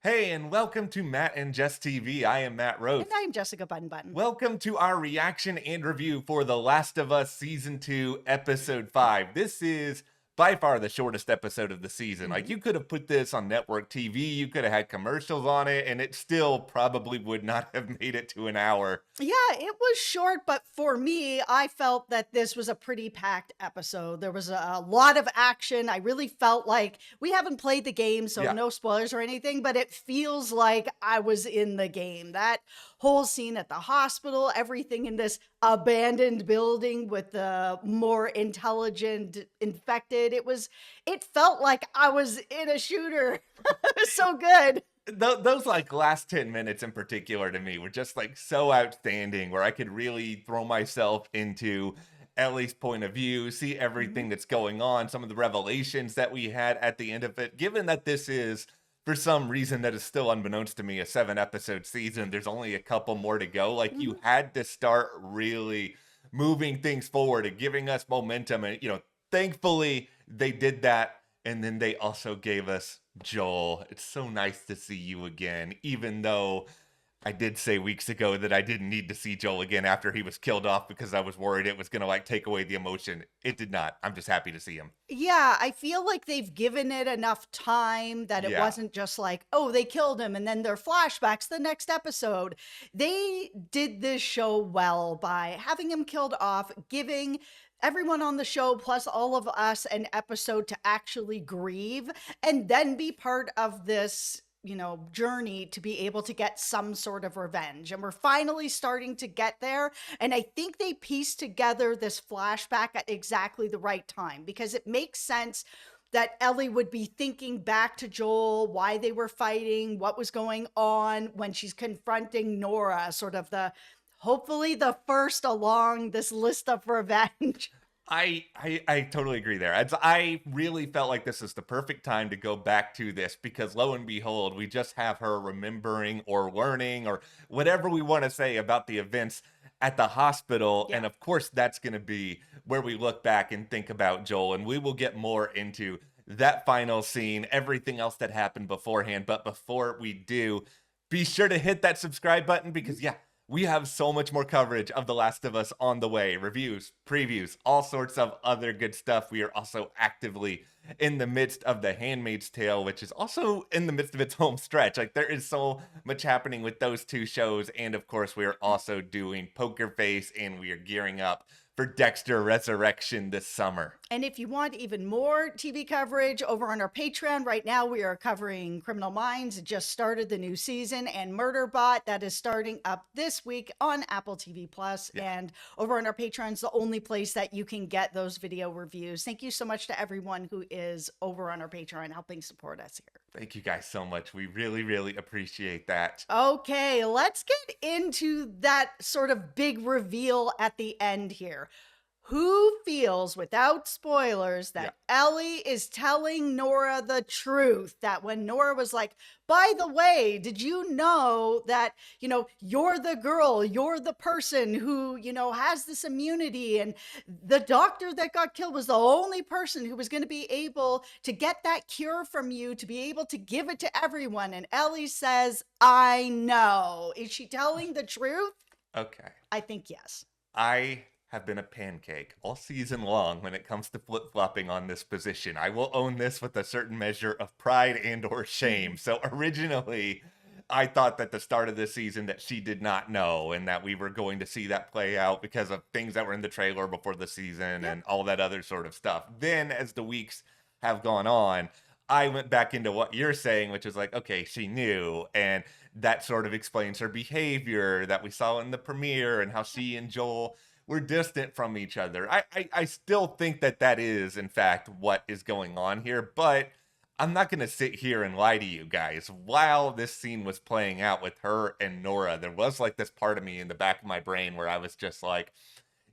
Hey, and welcome to Matt and Jess TV. I am Matt And Roth. I'm Jessica Button Button. Welcome to our reaction and review for The Last of Us Season 2, Episode 5. This is by far the shortest episode of the season. Like, Mhm. you could have put this on network TV, you could have had commercials on it, and it still probably would not have made it to an hour. Yeah, it was short, but for me, I felt that this was a pretty packed episode. There was a lot of action. I really felt like we haven't played the game, so Yeah. no spoilers or anything, but it feels like I was in the game. That whole scene at the hospital, everything in this abandoned building with the more intelligent infected, it felt like I was in a shooter. It was so good. Those like last 10 minutes in particular to me were just like so outstanding where I could really throw myself into Ellie's point of view, see everything Mhm. that's going on, some of the revelations that we had at the end of it. Given that this is, for some reason that is still unbeknownst to me, a 7 episode season, there's only a couple more to go. Like, you Mhm. had to start really moving things forward and giving us momentum. And, thankfully they did that. And then they also gave us Joel. It's so nice to see you again, even though I did say weeks ago that I didn't need to see Joel again after he was killed off because I was worried it was going to like take away the emotion. It did not. I'm just happy to see him. Yeah, I feel like they've given it enough time that it Yeah. wasn't just like, oh, they killed him and then there are flashbacks the next episode. They did this show well by having him killed off, giving everyone on the show plus all of us an episode to actually grieve and then be part of this journey to be able to get some sort of revenge. And we're finally starting to get there. And I think they pieced together this flashback at exactly the right time because it makes sense that Ellie would be thinking back to Joel, why they were fighting, what was going on when she's confronting Nora, sort of hopefully the first along this list of revenge. I totally agree there. I really felt like this is the perfect time to go back to this because lo and behold, we just have her remembering or learning or whatever we want to say about the events at the hospital. Yeah. And of course, that's going to be where we look back and think about Joel. And we will get more into that final scene, everything else that happened beforehand. But before we do, be sure to hit that subscribe button because, yeah, we have so much more coverage of The Last of Us on the way. Reviews, previews, all sorts of other good stuff. We are also actively in the midst of The Handmaid's Tale, which is also in the midst of its home stretch. Like, there is so much happening with those two shows. And of course, we are also doing Poker Face and we are gearing up for Dexter Resurrection this summer. And if you want even more TV coverage over on our Patreon, right now we are covering Criminal Minds. It just started the new season, and Murderbot that is starting up this week on Apple TV Plus. Yeah. And over on our Patreon is the only place that you can get those video reviews. Thank you so much to everyone who is over on our Patreon helping support us here. Thank you guys so much. We really, really appreciate that. Okay, let's get into that sort of big reveal at the end here. Who feels, without spoilers, that Ellie is telling Nora the truth? That when Nora was like, by the way, did you know that, you're the girl, you're the person who, has this immunity, and the doctor that got killed was the only person who was going to be able to get that cure from you to be able to give it to everyone. And Ellie says, I know. Is she telling the truth? Okay. I think yes. I have been a pancake all season long when it comes to flip-flopping on this position. I will own this with a certain measure of pride and or shame. So originally, I thought that the start of the season that she did not know and that we were going to see that play out because of things that were in the trailer before the season and all that other sort of stuff. Then as the weeks have gone on, I went back into what you're saying, which is like, okay, she knew, and that sort of explains her behavior that we saw in the premiere and how she and Joel were distant from each other. I still think that that is, in fact, what is going on here, but I'm not going to sit here and lie to you guys. While this scene was playing out with her and Nora, there was like this part of me in the back of my brain where I was just like,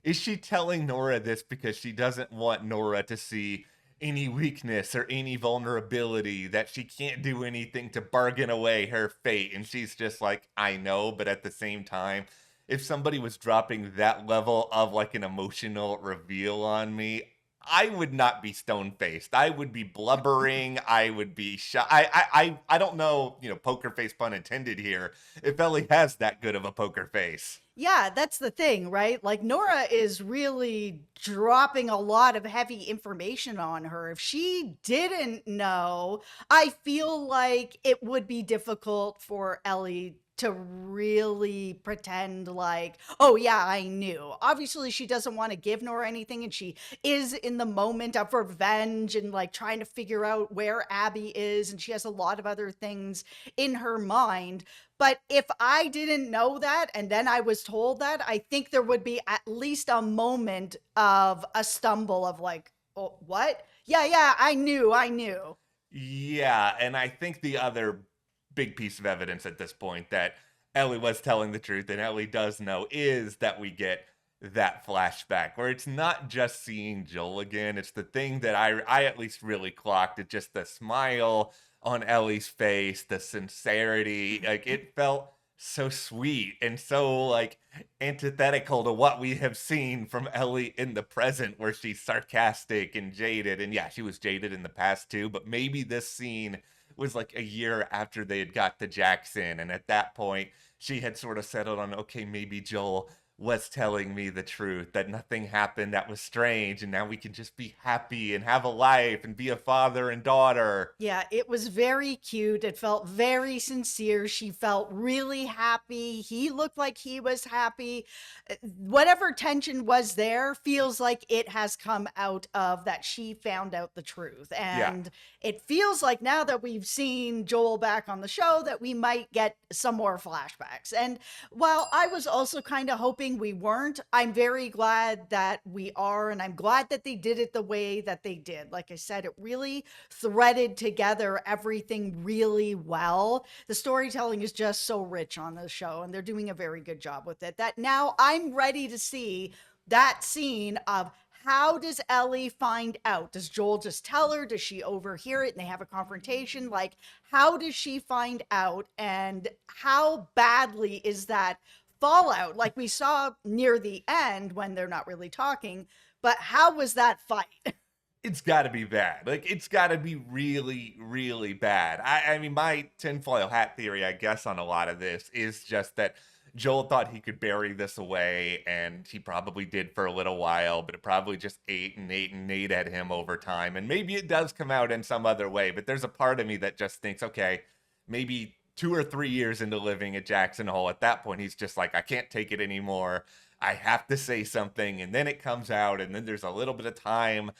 is she telling Nora this because she doesn't want Nora to see any weakness or any vulnerability, that she can't do anything to bargain away her fate? And she's just like, I know, but at the same time, if somebody was dropping that level of like an emotional reveal on me, I would not be stone faced. I would be blubbering. I would be shy. I don't know, poker face pun intended here, if Ellie has that good of a poker face. Yeah, that's the thing, right? Like Nora is really dropping a lot of heavy information on her. If she didn't know, I feel like it would be difficult for Ellie to really pretend like, oh yeah, I knew. Obviously, she doesn't want to give Nora anything, and she is in the moment of revenge and like trying to figure out where Abby is, and she has a lot of other things in her mind. But if I didn't know that and then I was told that, I think there would be at least a moment of a stumble of like, oh, what? Yeah, yeah, I knew. Yeah, and I think the other big piece of evidence at this point that Ellie was telling the truth and Ellie does know is that we get that flashback where it's not just seeing Joel again. It's the thing that I at least really clocked. It's just the smile on Ellie's face, the sincerity. Like it felt so sweet and so like antithetical to what we have seen from Ellie in the present, where she's sarcastic and jaded. And yeah, she was jaded in the past too, but maybe this scene was like a year after they had got to Jackson. And at that point, she had sort of settled on, okay, maybe Joel was telling me the truth, that nothing happened that was strange. And now we can just be happy and have a life and be a father and daughter. Yeah, it was very cute. It felt very sincere. She felt really happy. He looked like he was happy. Whatever tension was there feels like it has come out of that she found out the truth. Yeah. And it feels like now that we've seen Joel back on the show that we might get some more flashbacks. And while I was also kind of hoping we weren't, I'm very glad that we are. And I'm glad that they did it the way that they did. Like I said, it really threaded together everything really well. The storytelling is just so rich on the show, and they're doing a very good job with it. That now I'm ready to see that scene of how does Ellie find out? Does Joel just tell her? Does she overhear it and they have a confrontation? Like, how does she find out? And how badly is that fallout? Like we saw near the end when they're not really talking, but how was that fight? It's got to be bad. Like, it's got to be really, really bad. I mean, my tinfoil hat theory, I guess, on a lot of this is just that Joel thought he could bury this away, and he probably did for a little while, but it probably just ate and ate and ate at him over time. And maybe it does come out in some other way, but there's a part of me that just thinks, okay, maybe 2 or 3 years into living at Jackson Hole, at that point, he's just like, I can't take it anymore. I have to say something. And then it comes out, and then there's a little bit of time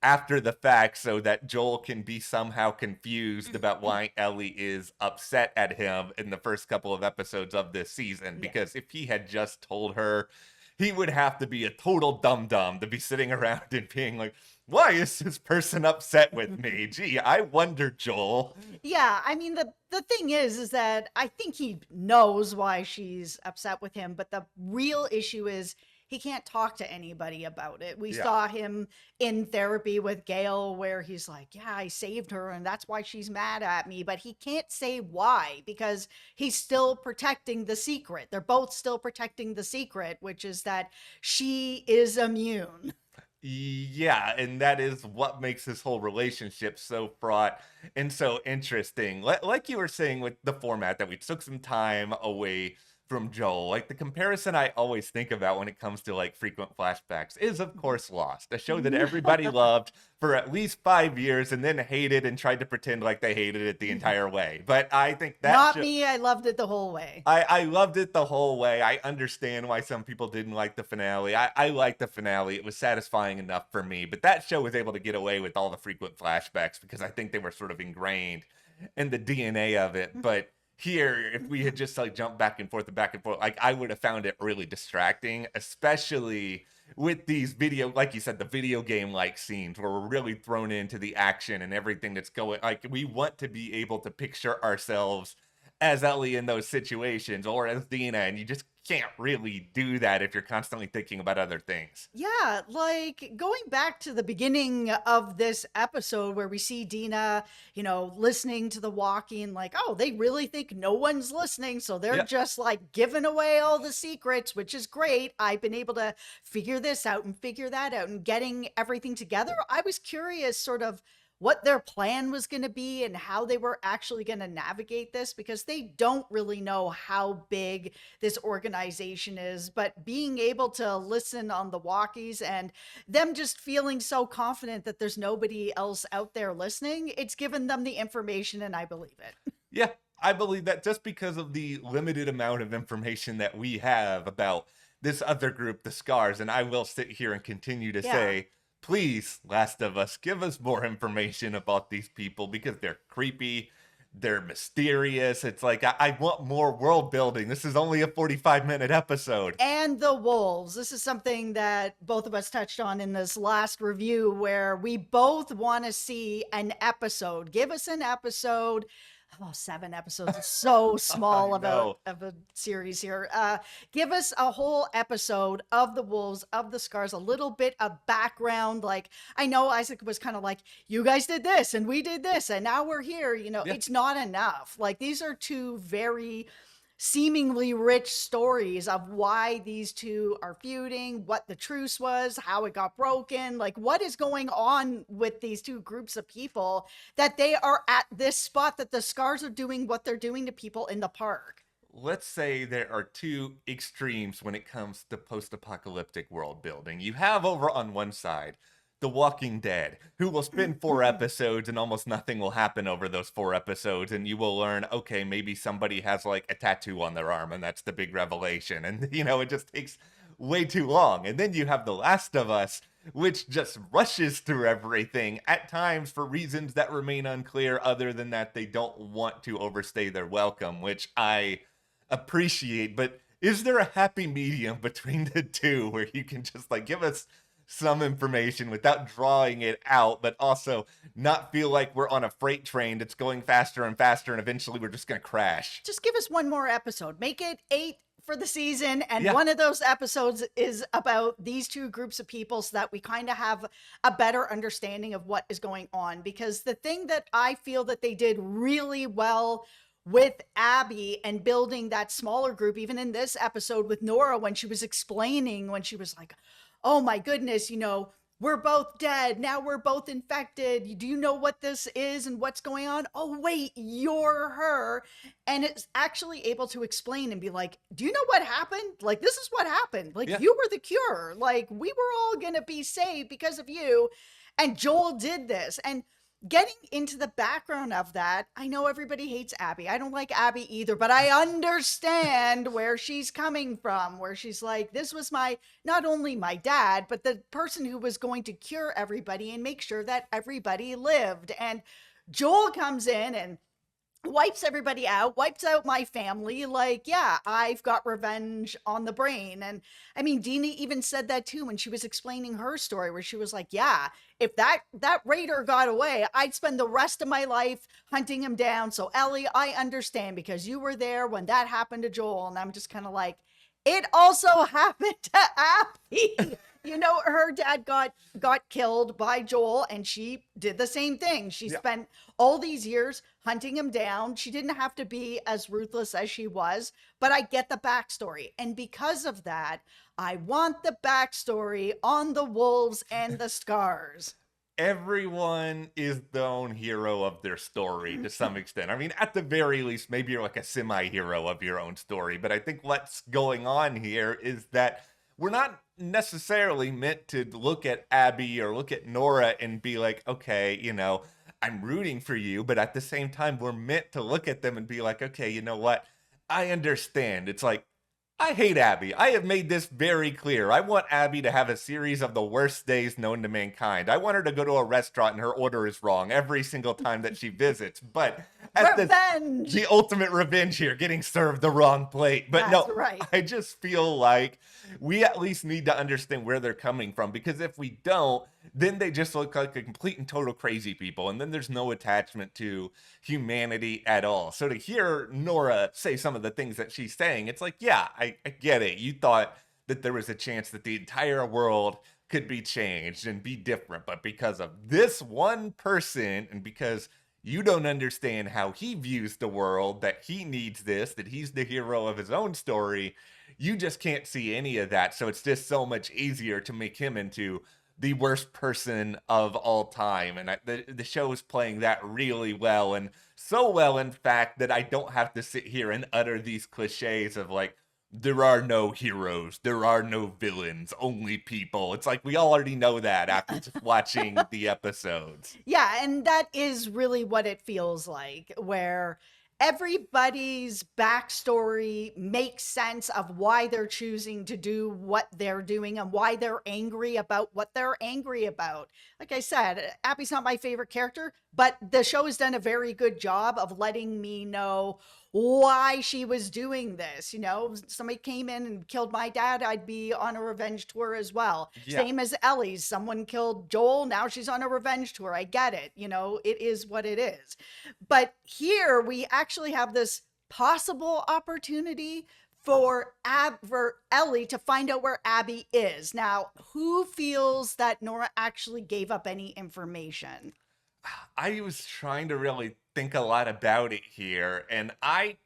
after the fact so that Joel can be somehow confused about why Ellie is upset at him in the first couple of episodes of this season. Yeah. Because if he had just told her, he would have to be a total dum-dum to be sitting around and being like, why is this person upset with me? Gee, I wonder, Joel. Yeah, I mean the thing is that I think he knows why she's upset with him, but the real issue is he can't talk to anybody about it. We Yeah. saw him in therapy with Gail where he's like, "Yeah, I saved her and that's why she's mad at me," but he can't say why because he's still protecting the secret. They're both still protecting the secret, which is that she is immune. Yeah, and that is what makes this whole relationship so fraught and so interesting. Like you were saying with the format, that we took some time away from Joel. Like the comparison I always think about when it comes to like frequent flashbacks is, of course, Lost, a show that everybody loved for at least 5 years and then hated and tried to pretend like they hated it the entire way. But I think that Not me, I loved it the whole way. I loved it the whole way. I understand why some people didn't like the finale. I liked the finale. It was satisfying enough for me. But that show was able to get away with all the frequent flashbacks because I think they were sort of ingrained in the DNA of it. But here, if we had just like jumped back and forth, like I would have found it really distracting, especially with these video, like you said, the video game like scenes where we're really thrown into the action and everything that's going. Like we want to be able to picture ourselves as Ellie in those situations or as Dina, and you just can't really do that if you're constantly thinking about other things. Yeah, like going back to the beginning of this episode where we see Dina, listening to the walkie and like, oh, they really think no one's listening. So they're Yeah. just like giving away all the secrets, which is great. I've been able to figure this out and figure that out and getting everything together. I was curious sort of what their plan was going to be and how they were actually going to navigate this because they don't really know how big this organization is, but being able to listen on the walkies and them just feeling so confident that there's nobody else out there listening, it's given them the information and I believe it. Yeah, I believe that just because of the limited amount of information that we have about this other group, the Scars, and I will sit here and continue to Yeah. say, please, Last of Us, give us more information about these people because they're creepy, they're mysterious. It's like, I want more world building. This is only a 45-minute episode. And the wolves. This is something that both of us touched on in this last review where we both want to see an episode. Give us an episode. Oh, 7 episodes is so small of a series here. Give us a whole episode of the wolves, of the Scars, a little bit of background. Like, I know Isaac was kind of like, you guys did this and we did this and now we're here. It's not enough. Like, these are two very seemingly rich stories of why these two are feuding, what the truce was, how it got broken, like what is going on with these two groups of people that they are at this spot that the Scars are doing what they're doing to people in the park. Let's say there are two extremes when it comes to post-apocalyptic world building. You have over on one side The Walking Dead, who will spend 4 episodes and almost nothing will happen over those 4 episodes, and you will learn, okay, maybe somebody has like a tattoo on their arm and that's the big revelation, and it just takes way too long. And then you have The Last of Us, which just rushes through everything, at times for reasons that remain unclear. Other than that, they don't want to overstay their welcome, which I appreciate. But is there a happy medium between the two where you can just like give us some information without drawing it out, but also not feel like we're on a freight train that's going faster and faster and eventually we're just going to crash? Just give us one more episode. Make it 8 for the season, and Yeah. one of those episodes is about these two groups of people so that we kind of have a better understanding of what is going on. Because the thing that I feel that they did really well with Abby and building that smaller group, even in this episode with Nora, when she was explaining, when she was like, oh my goodness, we're both dead. Now we're both infected. Do you know what this is and what's going on? Oh, wait, you're her. And it's actually able to explain and be like, do you know what happened? Like, this is what happened. Like, Yeah. you were the cure. Like, we were all going to be saved because of you. And Joel did this. And getting into the background of that, I know everybody hates Abby. I don't like Abby either, but I understand where she's coming from, where she's like, this was not only my dad, but the person who was going to cure everybody and make sure that everybody lived. And Joel comes in and wipes everybody out, wipes out my family. Like, yeah, I've got revenge on the brain. And I mean, Dina even said that too when she was explaining her story, where she was like, yeah, if that raider got away, I'd spend the rest of my life hunting him down. So Ellie, I understand because you were there when that happened to Joel. And I'm just kind of like, it also happened to Abby. Her dad got killed by Joel, and she did the same thing. She spent all these years hunting him down. She didn't have to be as ruthless as she was, but I get the backstory. And because of that, I want the backstory on the wolves and the Scars. Everyone is their own hero of their story to some extent. I mean, at the very least, maybe you're like a semi-hero of your own story. But I think what's going on here is that we're not necessarily meant to look at Abby or look at Nora and be like, okay, I'm rooting for you. But at the same time, we're meant to look at them and be like, okay, you know what? I understand. It's like, I hate Abby. I have made this very clear. I want Abby to have a series of the worst days known to mankind. I want her to go to a restaurant and her order is wrong every single time that she visits. But at Revenge! the ultimate revenge here, getting served the wrong plate. But That's no, right. I just feel like we at least need to understand where they're coming from. Because if we don't, then they just look like a complete and total crazy people. And then there's no attachment to humanity at all. So to hear Nora say some of the things that she's saying, it's like, yeah, I get it. You thought that there was a chance that the entire world could be changed and be different. But because of this one person, and because you don't understand how he views the world, that he needs this, that he's the hero of his own story, you just can't see any of that. So it's just so much easier to make him into the worst person of all time. And the show is playing that really well, and so well, in fact, that I don't have to sit here and utter these cliches of like, there are no heroes, there are no villains, only people. It's like we already know that after just watching the episodes. Yeah, and that is really what it feels like, where everybody's backstory makes sense of why they're choosing to do what they're doing and why they're angry about what they're angry about. Like I said, Abby's not my favorite character, but the show has done a very good job of letting me know why she was doing this. You know, somebody came in and killed my dad, I'd be on a revenge tour as well. Yeah. Same as Ellie's. Someone killed Joel, now she's on a revenge tour. I get it. You know, it is what it is. But here we actually have this possible opportunity for Ellie to find out where Abby is. Now, who feels that Nora actually gave up any information? I was trying to really think a lot about it here, and I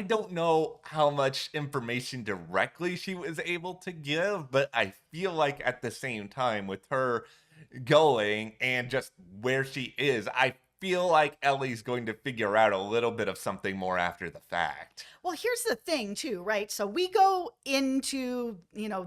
don't know how much information directly she was able to give, but I feel like at the same time, with her going and just where she is, I feel like Ellie's going to figure out a little bit of something more after the fact. Well, here's the thing too, right? So we go into,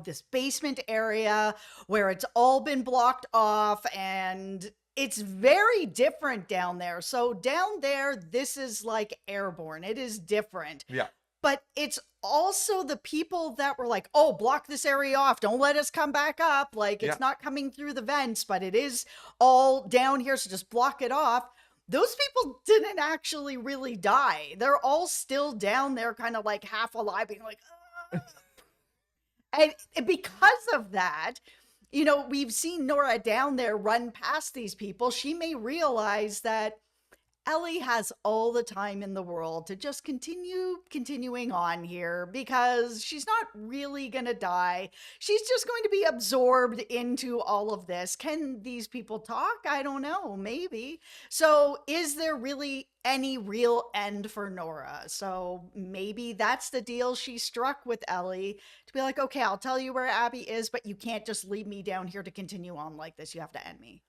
this basement area where it's all been blocked off, and it's very different down there. So down there, this is like airborne. It is different. Yeah. But it's also the people that were like, oh, block this area off. Don't let us come back up. Like, it's Yeah. not coming through the vents, but it is all down here. So just block it off. Those people didn't actually really die. They're all still down there, kind of like half alive, being like, "Ah." And because of that, we've seen Nora down there run past these people. She may realize that Ellie has all the time in the world to just continuing on here, because she's not really going to die. She's just going to be absorbed into all of this. Can these people talk? I don't know. Maybe. So is there really any real end for Nora? So maybe that's the deal she struck with Ellie, to be like, okay, I'll tell you where Abby is, but you can't just leave me down here to continue on like this. You have to end me.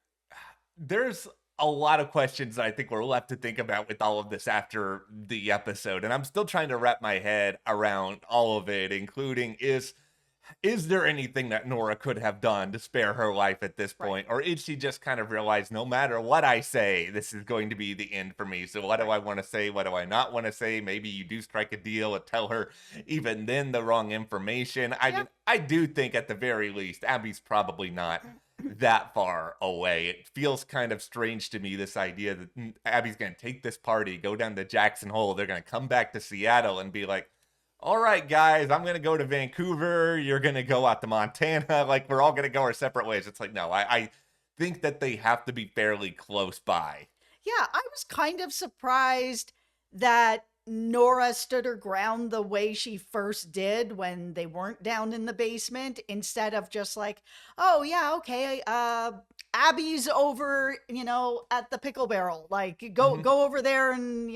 There's a lot of questions that I think we're left to think about with all of this after the episode, and I'm still trying to wrap my head around all of it, including is there anything that Nora could have done to spare her life at this point? Or is she just kind of realized, no matter what I say, this is going to be the end for me? So what do I want to say? What do I not want to say? Maybe you do strike a deal and tell her even then the wrong information. I mean, I do think at the very least, Abby's probably not that far away. It feels kind of strange to me, this idea that Abby's going to take this party, go down to Jackson Hole, they're going to come back to Seattle and be like, all right, guys, I'm going to go to Vancouver. You're going to go out to Montana. Like, we're all going to go our separate ways. It's like, no, I think that they have to be fairly close by. Yeah, I was kind of surprised that Nora stood her ground the way she first did when they weren't down in the basement, instead of just like, oh yeah, okay, Abby's over, at the pickle barrel. Like, go over there and,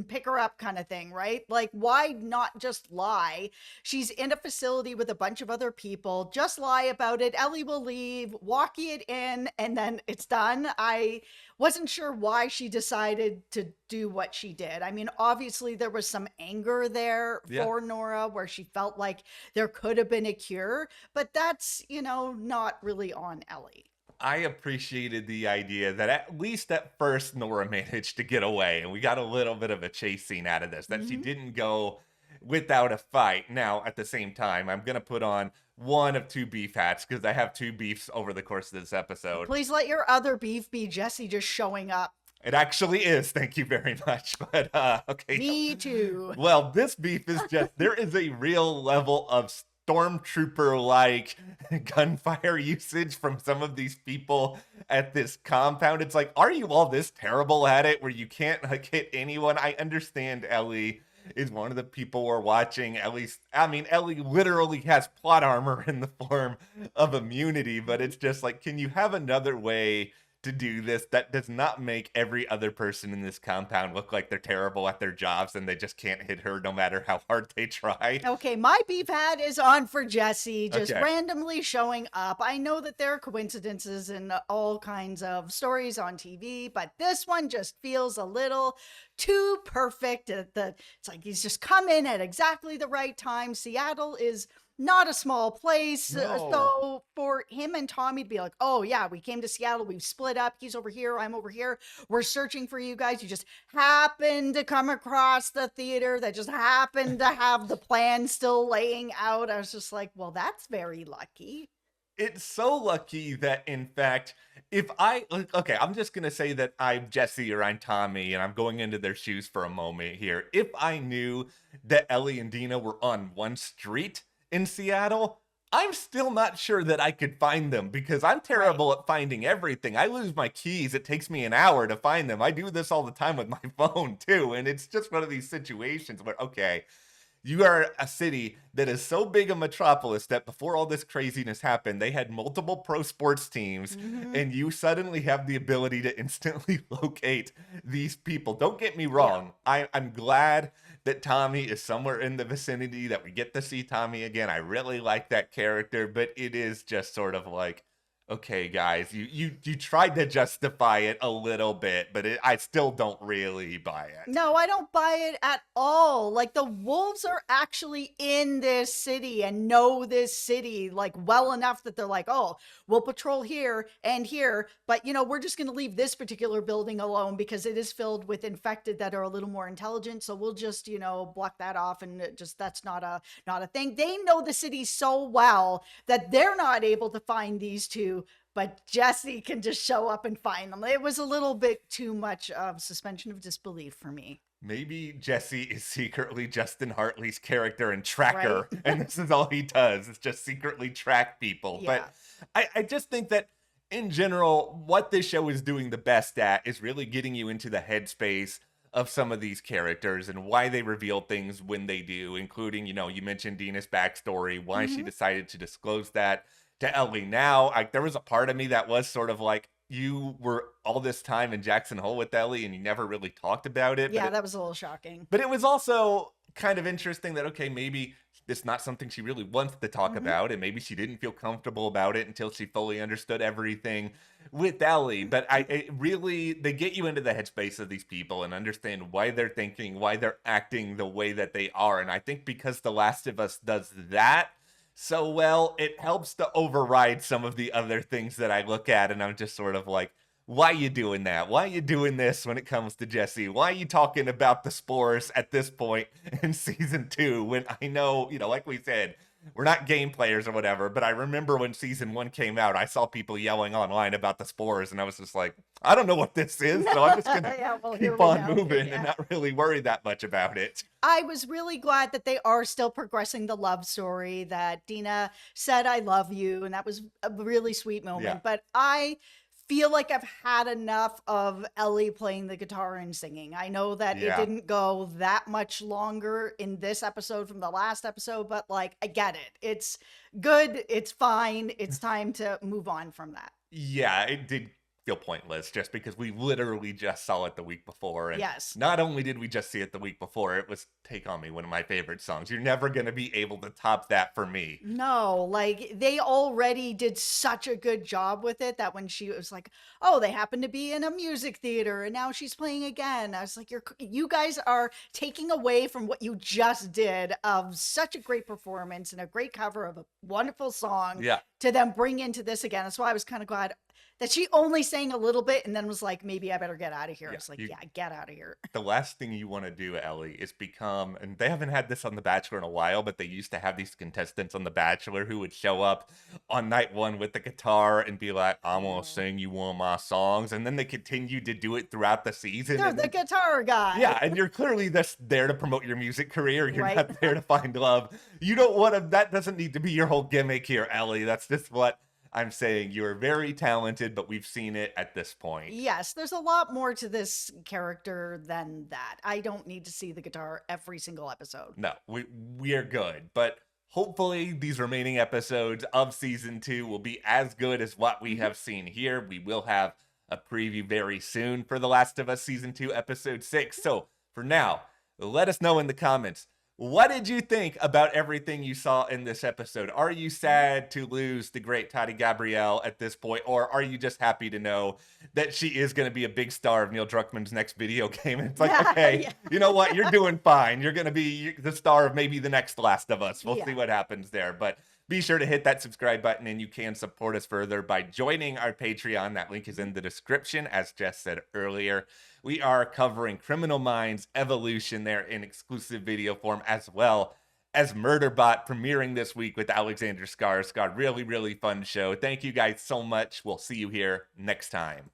pick her up, kind of thing, right? Like, why not just lie? She's in a facility with a bunch of other people. Just lie about it. Ellie will leave, walkie it in, and then it's done. I wasn't sure why she decided to do what she did. I mean, obviously there was some anger there for Nora, where she felt like there could have been a cure, but that's, not really on Ellie. I appreciated the idea that at least at first Nora managed to get away, and we got a little bit of a chase scene out of this, that she didn't go without a fight. Now, at the same time, I'm going to put on one of two beef hats, because I have two beefs over the course of this episode. Please let your other beef be Jesse just showing up. It actually is. Thank you very much. But, okay. Me too. Well, this beef is just, there is a real level of stormtrooper like gunfire usage from some of these people at this compound. It's like, are you all this terrible at it where you can't like hit anyone? I understand Ellie is one of the people we're watching. Ellie literally has plot armor in the form of immunity, but it's just like, can you have another way to do this that does not make every other person in this compound look like they're terrible at their jobs and they just can't hit her no matter how hard they try? Okay, my beef hat is on for Jesse, just Okay. randomly showing up. I know that there are coincidences in all kinds of stories on TV, but this one just feels a little too perfect. It's like he's just come in at exactly the right time. Seattle is not a small place. No. So for him and Tommy to be like, oh yeah, we came to Seattle, we've split up. He's over here, I'm over here. We're searching for you guys. You just happened to come across the theater that just happened to have the plan still laying out. I was just like, well, that's very lucky. It's so lucky that, in fact, I'm just going to say that I'm Jesse or I'm Tommy, and I'm going into their shoes for a moment here. If I knew that Ellie and Dina were on one street in Seattle, I'm still not sure that I could find them because I'm terrible at finding everything. I lose my keys. It takes me an hour to find them. I do this all the time with my phone, too. And it's just one of these situations where, okay, you are a city that is so big a metropolis that before all this craziness happened, they had multiple pro sports teams, and you suddenly have the ability to instantly locate these people. Don't get me wrong. I'm glad that Tommy is somewhere in the vicinity, that we get to see Tommy again. I really like that character, but it is just sort of like, okay, guys, you tried to justify it a little bit, but I still don't really buy it. No, I don't buy it at all. Like the wolves are actually in this city and know this city like well enough that they're like, oh, we'll patrol here and here, but we're just going to leave this particular building alone because it is filled with infected that are a little more intelligent. So we'll just, block that off and that's not a thing. They know the city so well that they're not able to find these two, but Jesse can just show up and find them. It was a little bit too much of suspension of disbelief for me. Maybe Jesse is secretly Justin Hartley's character and tracker, Right. and this is all he does is just secretly track people. Yeah. But I just think that in general, what this show is doing the best at is really getting you into the headspace of some of these characters and why they reveal things when they do, including, you mentioned Dina's backstory, why she decided to disclose that to Ellie. Now, there was a part of me that was sort of like, you were all this time in Jackson Hole with Ellie and you never really talked about it. Yeah, that was a little shocking. But it was also kind of interesting that, okay, maybe it's not something she really wants to talk about, and maybe she didn't feel comfortable about it until she fully understood everything with Ellie. But they get you into the headspace of these people and understand why they're thinking, why they're acting the way that they are. And I think because The Last of Us does that so well, it helps to override some of the other things that I look at, and I'm just sort of like, why you doing that? Why you doing this when it comes to Jesse? Why you talking about the spores at this point in season 2 when I know, like we said, we're not game players or whatever, but I remember when season 1 came out, I saw people yelling online about the spores, and I was just like, I don't know what this is, so I'm just going to keep on moving and not really worry that much about it. I was really glad that they are still progressing the love story, that Dina said, I love you, and that was a really sweet moment. Yeah. But I feel like I've had enough of Ellie playing the guitar and singing. I know that it didn't go that much longer in this episode from the last episode, but like, I get it. It's good. It's fine. It's time to move on from that. Yeah, it did feel pointless just because we literally just saw it the week before. And Yes. not only did we just see it the week before, it was Take On Me, one of my favorite songs. You're never going to be able to top that for me. No, like they already did such a good job with it that when she was like, oh, they happen to be in a music theater and now she's playing again. I was like, you guys are taking away from what you just did of such a great performance and a great cover of a wonderful song Yeah. to then bring into this again. That's why I was kind of glad that she only sang a little bit and then was like, maybe I better get out of here. I Yeah, was like, yeah, get out of here. the last thing you want to do, Ellie, is become, and they haven't had this on The Bachelor in a while, but they used to have these contestants on The Bachelor who would show up on night one with the guitar and be like, I'm gonna Yeah. sing you one of my songs. And then they continued to do it throughout the season. They're And the then, guitar guy. yeah, and you're clearly just there to promote your music career. You're Right. not there to find love. You don't want to, that doesn't need to be your whole gimmick here, Ellie. That's just what I'm saying. You're very talented, but we've seen it at this point. Yes, there's a lot more to this character than that. I don't need to see the guitar every single episode. No, we are good, but hopefully these remaining episodes of season 2 will be as good as what we have seen here. We will have a preview very soon for The Last of Us season 2 episode 6. So, for now, let us know in the comments, what did you think about everything you saw in this episode? Are you sad to lose the great Tati Gabrielle at this point, or are you just happy to know that she is going to be a big star of Neil Druckmann's next video game? And it's like, Yeah, okay, yeah. you know what? You're doing fine. You're going to be the star of maybe the next Last of Us. We'll Yeah. see what happens there. But be sure to hit that subscribe button, and you can support us further by joining our Patreon. That link is in the description, as Jess said earlier. We are covering Criminal Minds Evolution there in exclusive video form, as well as Murderbot premiering this week with Alexander Skarsgård. Really, really fun show. Thank you guys so much. We'll see you here next time.